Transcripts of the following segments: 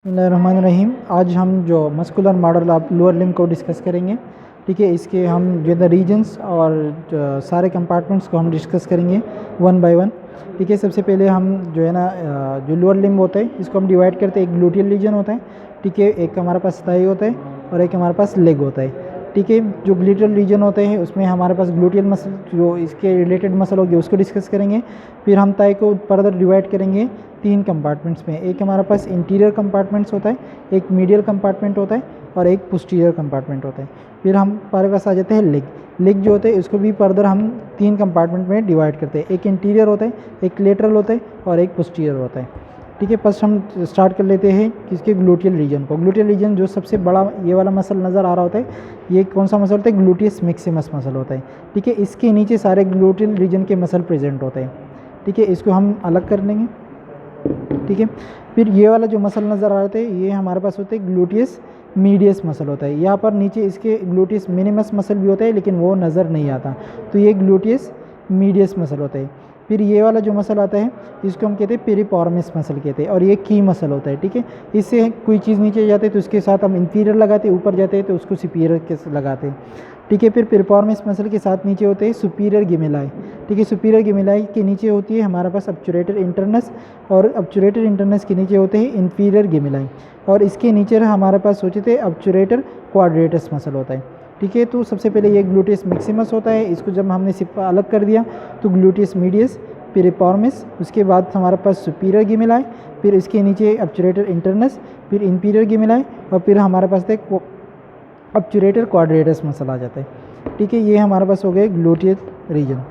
बिस्मिल्लाहिर्रहमानिर्रहीम। आज हम जो muscular model of lower limb को डिस्कस करेंगे। ठीक है, इसके हम जो है रीजन्स और सारे कंपार्टमेंट्स को हम डिस्कस करेंगे वन बाय वन। ठीक है, सबसे पहले हम जो है ना जो लोअर लिम्ब होता है इसको हम डिवाइड करते हैं। एक ग्लूटियल रीजन होता है, ठीक है, एक हमारे पास थाई होता है और एक हमारे पास लेग होता है। ठीक है, जो ग्लूटियल रीजन होते हैं उसमें हमारे पास ग्लूटियल मसल जो इसके रिलेटेड मसल होगी उसको डिस्कस करेंगे। फिर हम थाई को फर्दर डिवाइड करेंगे तीन कंपार्टमेंट्स में। एक हमारे पास इंटीरियर कंपार्टमेंट्स होता है, एक मीडियल कंपार्टमेंट होता है और एक पोस्टीरियर कंपार्टमेंट होता है। फिर हम हमारे पास आ जाते हैं लेग। लेग जो होते हैं इसको भी फर्दर हम तीन कंपार्टमेंट में डिवाइड करते हैं। एक इंटीरियर होता है, एक लेटरल होता है और एक पोस्टीरियर होता है। ठीक है, फर्स्ट हम स्टार्ट कर लेते हैं किसके ग्लूटियल रीजन को। ग्लूटियल रीजन जो सबसे बड़ा ये वाला मसल नज़र आ रहा होता है, ये कौन सा मसल होता है? ग्लूटियस मैक्सिमस मसल होता है। ठीक है, इसके नीचे सारे ग्लूटियल रीजन के मसल प्रेजेंट होते हैं। ठीक है, इसको हम अलग कर लेंगे। ठीक है, फिर ये वाला जो मसल नज़र आ रहा है ये हमारे पास होते हैं ग्लूटियस मीडियस मसल होता है। यहाँ पर नीचे इसके ग्लूटियस मिनिमस मसल भी होता है लेकिन वो नज़र नहीं आता, तो ये ग्लूटियस मीडियस मसल होता है। फिर ये वाला जो मसल आता है इसको हम कहते हैं पेरिफॉर्मिस मसल कहते हैं और ये की मसल होता है। ठीक है, इससे कोई चीज़ नीचे जाते हैं तो उसके साथ हम इंफीरियर लगाते हैं, ऊपर जाते हैं तो उसको सुपीरियर के लगाते हैं। ठीक है, फिर पेरिफॉर्मिस मसल के साथ नीचे होते हैं सुपीरियर गिमेलाई। ठीक है, सुपीरियर गिमेलाई के नीचे होती है हमारे पास ऑब्चुरेटर इंटरनस और ऑब्चुरेटर इंटरनस के नीचे होते हैं इंफीरियर गिमेलाई और इसके नीचे हमारे पास होते थे ऑब्चुरेटर क्वाड्रेटस मसल होता है। ठीक है, तो सबसे पहले ये ग्लूटियस मैक्सिमस होता है, इसको जब हमने सिर्फ अलग कर दिया तो ग्लूटियस मीडियस, पेरिफॉर्मिस, उसके बाद हमारे पास सुपीरियर गिमेलाई, फिर इसके नीचे ऑब्चुरेटर इंटरनस, फिर इंफीरियर गिमेलाई और फिर हमारे पास एक ऑब्चुरेटर क्वाड्रेटस मसल आ जाता है। ठीक है, ये हमारे पास हो गए ग्लूटियल रीजन।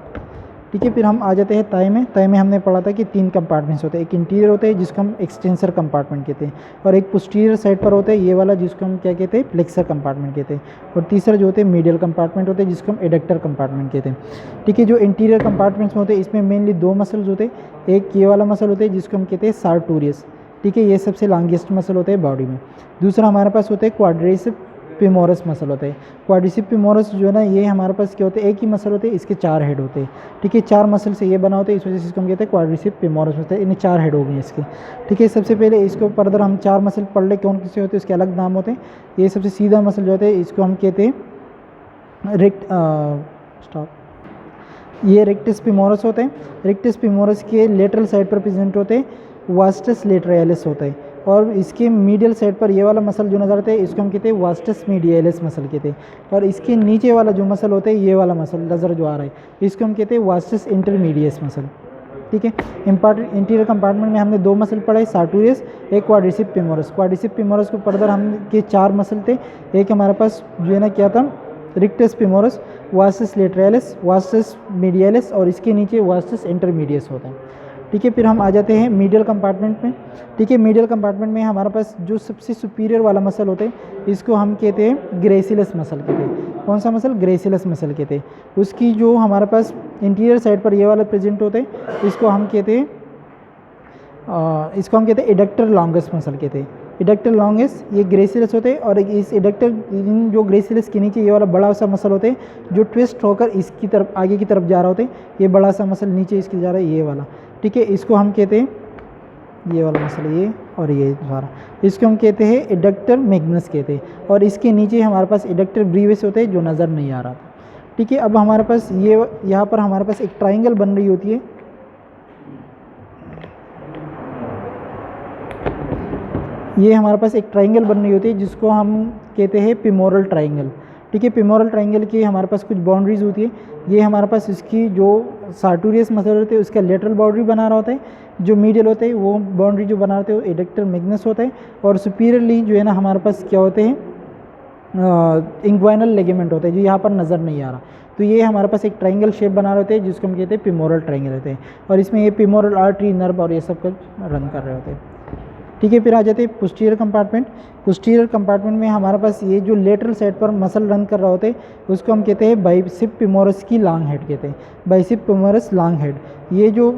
ठीक है, फिर हम आ जाते हैं थाई में। थाई में हमने पढ़ा था कि तीन कंपार्टमेंट्स होते हैं। एक इंटीरियर होता है जिसको हम एक्सटेंसर कंपार्टमेंट कहते हैं और एक पोस्टीरियर साइड पर होता है ये वाला जिसको हम क्या कहते हैं? फ्लेक्सर कंपार्टमेंट कहते हैं। और तीसरा जो होते हैं मीडियल कंपार्टमेंट होते हैं जिसको हम एडक्टर कंपार्टमेंट कहते हैं। ठीक है, जो इंटीरियर कंपार्टमेंट्स में होते हैं इसमें मेनली दो मसल्स होते हैं। एक ये वाला मसल होता है जिसको हम कहते हैं सार्टोरियस। ठीक है, ये सबसे लॉन्गेस्ट मसल होता है बॉडी में। दूसरा हमारे पास होता है क्वाड्रिसेप्स फेमोरस मसल होता है। क्वाड्रिसेप्स फेमोरस जो है ना ये हमारे पास क्या होते हैं? एक ही मसल होते हैं, इसके चार हेड होते हैं। ठीक है, चार मसल से ये बना होता है, इस वजह से इसको हम कहते हैं क्वाड्रिसेप्स फेमोरस मसल। इन्हें चार हेड हो गए इसके। ठीक है, सबसे पहले इसको फर्दर हम चार मसल पढ़ ले कौन से होते हैं उसके अलग नाम होते हैं। ये सबसे सीधा मसल जो होता है इसको हम कहते हैं ये रेक्टस फेमोरस होते हैं। रेक्टस फेमोरस के लेटरल साइड पर प्रेजेंट होते हैं वास्टस लेटरालिस होता है और इसके मीडियल साइड पर ये वाला मसल जो नजर आता है इसको हम कहते हैं वास्टस मीडियलिस मसल कहते हैं और इसके नीचे वाला जो मसल होता है ये वाला मसल नज़र जो आ रहा है इसको हम कहते हैं वास्टस इंटरमीडियस मसल। ठीक है, इंटीरियर कंपार्टमेंट में हमने दो मसल पढ़ा है, सार्टोरियस, एक क्वाड्रिसेप्स फेमोरस। क्वाड्रिसेप्स फेमोरस को फर्दर हम के चार मसल थे। एक हमारे पास जो है ना क्या था? रेक्टस फेमोरस, वास्टस लेटरालिस, वास्टस मीडियलिस और इसके नीचे वास्टस इंटरमीडियस होता है। ठीक है, फिर हम आ जाते हैं मीडियल कंपार्टमेंट में। ठीक है, मीडियल कंपार्टमेंट में हमारे पास जो सबसे सुपीरियर वाला मसल होता है इसको हम कहते हैं ग्रेसिलस मसल कहते हैं। कौन सा मसल? ग्रेसिलस मसल कहते हैं। उसकी जो हमारे पास इंटीरियर साइड पर ये वाला प्रेजेंट होता है इसको हम कहते हैं एडक्टर लॉन्गस मसल कहते हैं। एडक्टर लॉन्गस ये ग्रेसिलस होते हैं और इस एडक्टर जो ग्रेसिलस के नीचे ये वाला बड़ा सा मसल होता है जो ट्विस्ट होकर इसकी तरफ आगे की तरफ जा रहा होता है। ये बड़ा सा मसल नीचे इसके जा रहा है ये वाला। ठीक है, इसको हम कहते हैं ये वाला मसल ये और ये सारा इसको हम कहते हैं एडक्टर मैग्नस कहते हैं और इसके नीचे हमारे पास एडक्टर ब्रीविस होते हैं जो नज़र नहीं आ रहा था। ठीक है, अब हमारे पास ये यहाँ पर हमारे पास एक ट्राइंगल बन रही होती है। ये हमारे पास एक ट्राइंगल बन रही होती है जिसको हम कहते हैं पिमोरल ट्राइंगल। ठीक है, पिमोरल ट्राइंगल की हमारे पास कुछ बाउंड्रीज होती है। ये हमारे पास इसकी जो सार्टोरियस मसल होते हैं उसका लेटरल बाउंड्री बना रहा होता है, जो मीडियल होते हैं वो बाउंड्री जो बना होते हैं वो एडक्टर मैग्नस होता है और सुपीरियरली जो है ना हमारे पास क्या होते हैं? इंग्वाइनल लिगामेंट होता है जो यहाँ पर नज़र नहीं आ रहा। तो ये हमारे पास एक ट्राइंगल शेप बना रहे होते हैं जिसको हम कहते हैं पिमोरल ट्राइंगल होते हैं और इसमें ये पिमोरल आर्टरी, नर्व और ये सब कुछ रन कर रहे होते हैं। ठीक है, फिर आ जाते हैं पोस्टीरियर कंपार्टमेंट। पोस्टीरियर कंपार्टमेंट में हमारे पास ये जो लेटरल साइड पर मसल रन कर रहा होता है उसको हम कहते हैं बाइसेप्स फेमोरस की लॉन्ग हेड कहते हैं। बाइसेप्स फेमोरस लॉन्ग हेड ये जो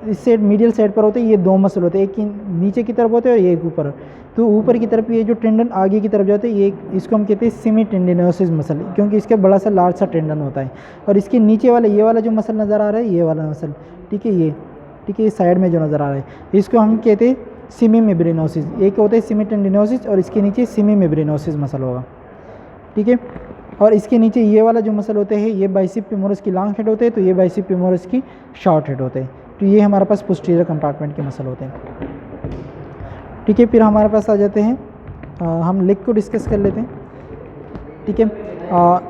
इस साइड मीडियल साइड पर होते हैं ये दो मसल होते हैं, एक नीचे की तरफ होते हैं और एक ऊपर। तो ऊपर की तरफ ये जो टेंडन आगे की तरफ जाते हैं ये इसको हम कहते हैं सेमी टेंडिनोसिस मसल क्योंकि इसका बड़ा सा लार्ज सा टेंडन होता है और इसके नीचे वाला ये वाला जो मसल नज़र आ रहा है ये वाला मसल। ठीक है, ये साइड में जो नज़र आ रहा है इसको हम कहते हैं सीमी मेम्ब्रेनोसिस, एक होता है सीमी टेंडिनोसिस और इसके नीचे सीमी मेम्ब्रेनोसिस मसल होगा, ठीक है। और इसके नीचे ये वाला जो मसल होते हैं ये बाइसेप फेमोरस की लॉन्ग हेड होते हैं, तो ये बाइसेप फेमोरस की शॉर्ट हेड होते हैं। तो ये हमारे पास पोस्टीरियर कंपार्टमेंट के मसल होते हैं, ठीक है। फिर हमारे पास आ जाते हैं, हम लेग को डिस्कस कर लेते हैं, ठीक है।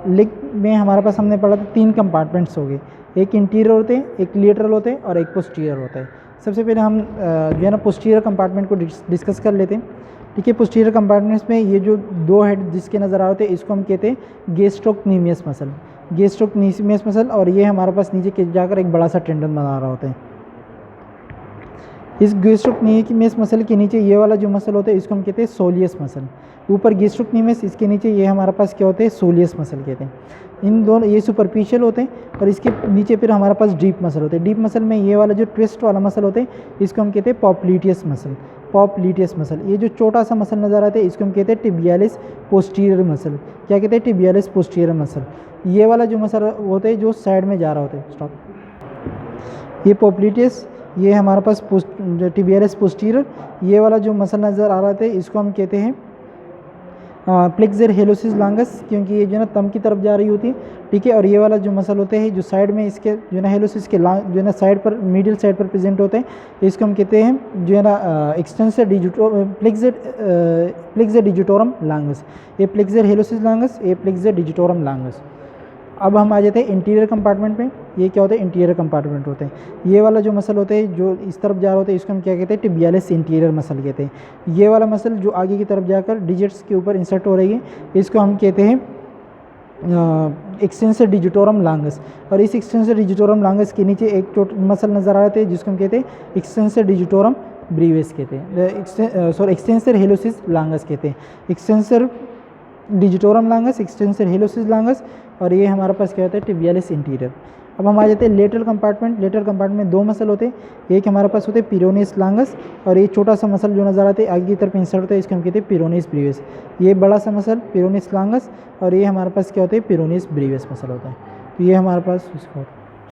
लेग में हमारे पास हमने पढ़ा था 3 कंपार्टमेंट्स हो गए, एक इंटीरियर होते हैं, एक लेटरल होते हैं और एक पोस्टीरियर होता है। सबसे पहले हम जो है ना पोस्टीरियर कंपार्टमेंट को डिस्कस कर लेते हैं, ठीक है। पोस्टीरियर कंपार्टमेंट्स में ये जो 2 हेड जिसके नज़र आ रहे हैं इसको हम कहते हैं गैस्ट्रोक्नीमियस मसल, गैस्ट्रोक्नीमियस मसल। और ये हमारे पास नीचे जाकर एक बड़ा सा टेंडन बना रहा होता है। इस गैस्ट्रोक्नीमियस मसल के नीचे ये वाला जो मसल होता है इसको हम कहते हैं सोलियस मसल। ऊपर गैस्ट्रोक्नीमियस, इसके नीचे ये हमारे पास क्या होते हैं, सोलियस मसल कहते हैं। इन दोनों ये सुपरफिशियल होते हैं और इसके नीचे फिर हमारे पास डीप मसल होते हैं। डीप मसल में ये वाला जो ट्विस्ट वाला मसल होते हैं इसको हम कहते हैं पॉप्लीटियस मसल, पॉप्लीटियस मसल। ये जो छोटा सा मसल नज़र आता है इसको हम कहते हैं टिबियालिस पोस्टीरियर मसल। क्या कहते हैं, टिबियालिस पोस्टीरियर मसल। ये वाला जो मसल होते हैं जो साइड में जा रहा होता है, स्टॉप, ये पॉप्लीटियस, ये हमारे पास टिबियालिस पोस्टीरियर। ये वाला जो मसल नज़र आ रहा था इसको हम कहते हैं प्लेक्सर हेलोसिस लॉन्गस, क्योंकि ये जो है ना तम की तरफ जा रही होती है, ठीक है। और ये वाला जो मसल होते हैं जो साइड में इसके जो है ना हेलोसिस के जो है ना साइड पर, मिडिल साइड पर प्रेजेंट होते हैं, इसको हम कहते हैं जो है ना एक्सटेंसर प्लेक्सर डिजिटोरम लॉन्गस। ये प्लेक्सर हेलोसिस लॉन्गस, ये प्लेक्सर डिजिटोरम लॉन्गस। अब हम आ जाते हैं इंटीरियर कंपार्टमेंट में। ये क्या होता है, इंटीरियर कंपार्टमेंट होते हैं। ये वाला जो मसल होते हैं जो इस तरफ जा रहा होता है इसको हम क्या कहते हैं, टिबियालिस इंटीरियर मसल कहते हैं। ये वाला मसल जो आगे की तरफ जाकर डिजिट्स के ऊपर इंसर्ट हो रही है इसको हम कहते हैं एक्सटेंसर डिजिटोरम लॉन्गस। और इस एक्सटेंसर डिजिटोरम लॉन्गस के नीचे एक मसल नज़र आ रहे थे जिसको हम कहते हैं एक्सटेंसर डिजिटोरम ब्रीविस कहते हैं, सॉरी एक्सटेंसर हेलोसिस लॉन्गस कहते हैं। Extensor digitorum longus, extensor hallucis longus. और ये हमारे पास क्या होता है, टिबियालिस इंटीरियर। अब हम आ जाते हैं लेटरल कंपार्टमेंट। लेटरल कंपार्टमेंट में 2 मसल होते हैं, एक हमारे पास होते हैं पेरोनियस लॉन्गस और ये छोटा सा मसल जो नज़र आता है आगे की तरफ इंसर्ट होता है इसको हम कहते हैं पेरोनियस ब्रीविस। ये बड़ा सा मसल पेरोनियस लॉन्गस और ये हमारे पास क्या होता है, पेरोनियस ब्रीविस मसल होता है। तो ये हमारे पास उसका